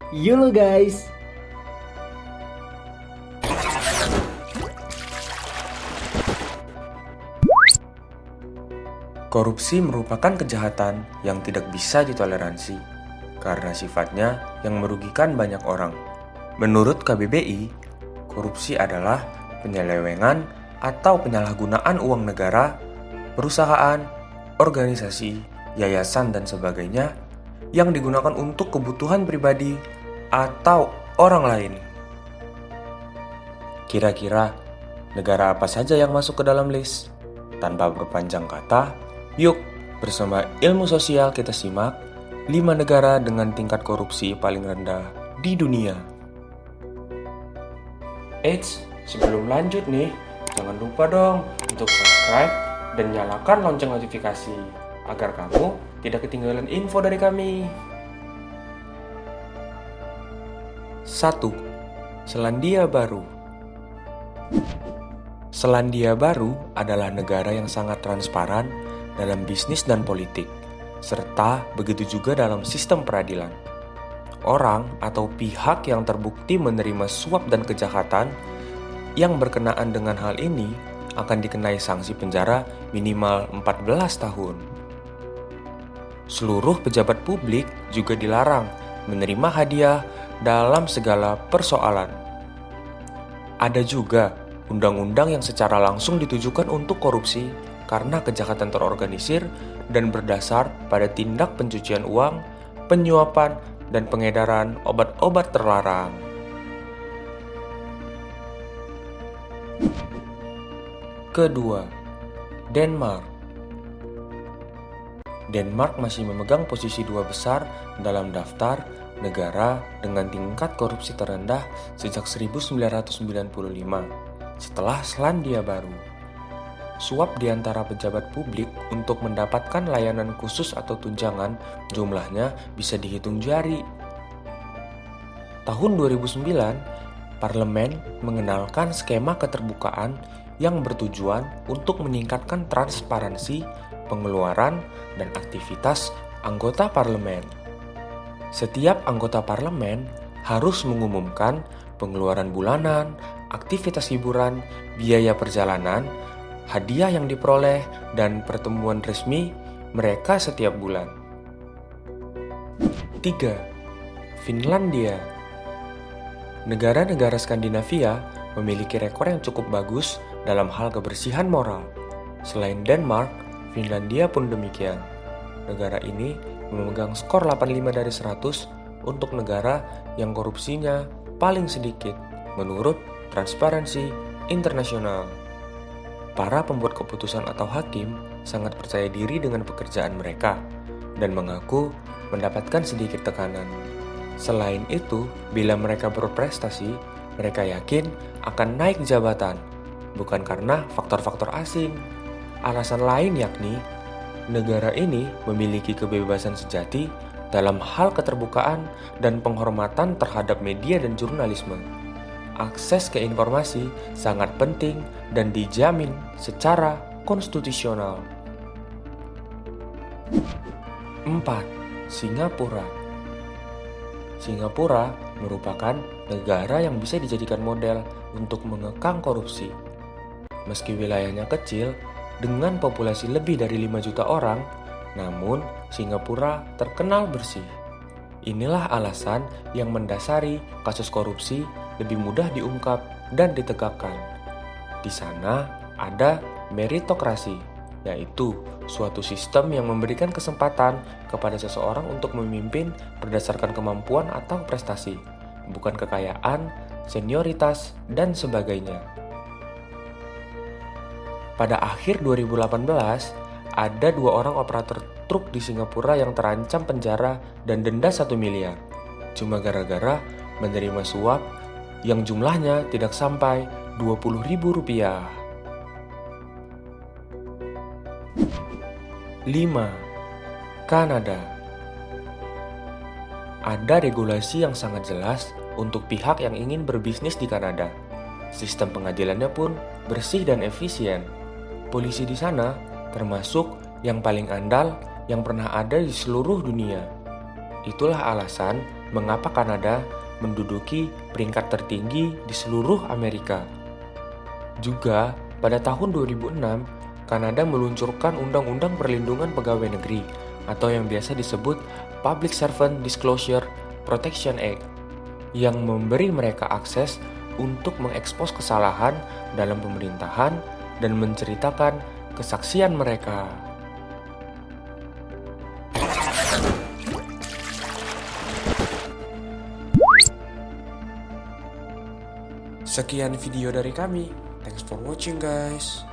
YOLO guys. Korupsi merupakan kejahatan yang tidak bisa ditoleransi karena sifatnya yang merugikan banyak orang. Menurut KBBI, korupsi adalah penyelewengan atau penyalahgunaan uang negara, perusahaan, organisasi, yayasan, dan sebagainya yang digunakan untuk kebutuhan pribadi atau orang lain. Kira-kira negara apa saja yang masuk ke dalam list? Tanpa berpanjang kata, yuk bersama ilmu sosial kita simak 5 negara dengan tingkat korupsi paling rendah di dunia. Eits, sebelum lanjut nih, jangan lupa dong untuk subscribe dan nyalakan lonceng notifikasi agar kamu tidak ketinggalan info dari kami. 1. Selandia Baru. Selandia Baru adalah negara yang sangat transparan dalam bisnis dan politik, serta begitu juga dalam sistem peradilan. Orang atau pihak yang terbukti menerima suap dan kejahatan yang berkenaan dengan hal ini akan dikenai sanksi penjara minimal 14 tahun. Seluruh pejabat publik juga dilarang menerima hadiah dalam segala persoalan. Ada juga undang-undang yang secara langsung ditujukan untuk korupsi karena kejahatan terorganisir dan berdasar pada tindak pencucian uang, penyuapan, dan pengedaran obat-obat terlarang. Kedua, Denmark. Denmark masih memegang posisi 2 besar dalam daftar negara dengan tingkat korupsi terendah sejak 1995, setelah Selandia Baru. Suap di antara pejabat publik untuk mendapatkan layanan khusus atau tunjangan jumlahnya bisa dihitung jari. Tahun 2009, Parlemen mengenalkan skema keterbukaan yang bertujuan untuk meningkatkan transparansi pengeluaran dan aktivitas anggota parlemen. Setiap anggota parlemen harus mengumumkan pengeluaran bulanan, aktivitas hiburan, biaya perjalanan, hadiah yang diperoleh, dan pertemuan resmi mereka setiap bulan. 3. Finlandia. Negara-negara Skandinavia memiliki rekor yang cukup bagus dalam hal kebersihan moral. Selain Denmark, Finlandia pun demikian. Negara ini memegang skor 85 dari 100 untuk negara yang korupsinya paling sedikit menurut Transparency International. Para pembuat keputusan atau hakim sangat percaya diri dengan pekerjaan mereka dan mengaku mendapatkan sedikit tekanan. Selain itu, bila mereka berprestasi, mereka yakin akan naik jabatan, bukan karena faktor-faktor asing. Alasan lain yakni, negara ini memiliki kebebasan sejati dalam hal keterbukaan dan penghormatan terhadap media dan jurnalisme. Akses ke informasi sangat penting dan dijamin secara konstitusional. 4. Singapura. Singapura merupakan negara yang bisa dijadikan model untuk mengekang korupsi. Meski wilayahnya kecil, dengan populasi lebih dari 5 juta orang, namun Singapura terkenal bersih. Inilah alasan yang mendasari kasus korupsi lebih mudah diungkap dan ditegakkan. Di sana ada meritokrasi, yaitu suatu sistem yang memberikan kesempatan kepada seseorang untuk memimpin berdasarkan kemampuan atau prestasi, bukan kekayaan, senioritas, dan sebagainya. Pada akhir 2018, ada 2 orang operator truk di Singapura yang terancam penjara dan denda 1 miliar, cuma gara-gara menerima suap yang jumlahnya tidak sampai Rp20.000. 5. Kanada. Ada regulasi yang sangat jelas untuk pihak yang ingin berbisnis di Kanada. Sistem pengadilannya pun bersih dan efisien. Polisi di sana termasuk yang paling andal yang pernah ada di seluruh dunia. Itulah alasan mengapa Kanada menduduki peringkat tertinggi di seluruh Amerika. Juga, pada tahun 2006, Kanada meluncurkan Undang-Undang Perlindungan Pegawai Negeri atau yang biasa disebut Public Servant Disclosure Protection Act yang memberi mereka akses untuk mengekspos kesalahan dalam pemerintahan dan menceritakan kesaksian mereka. Sekian video dari kami. Thanks for watching guys.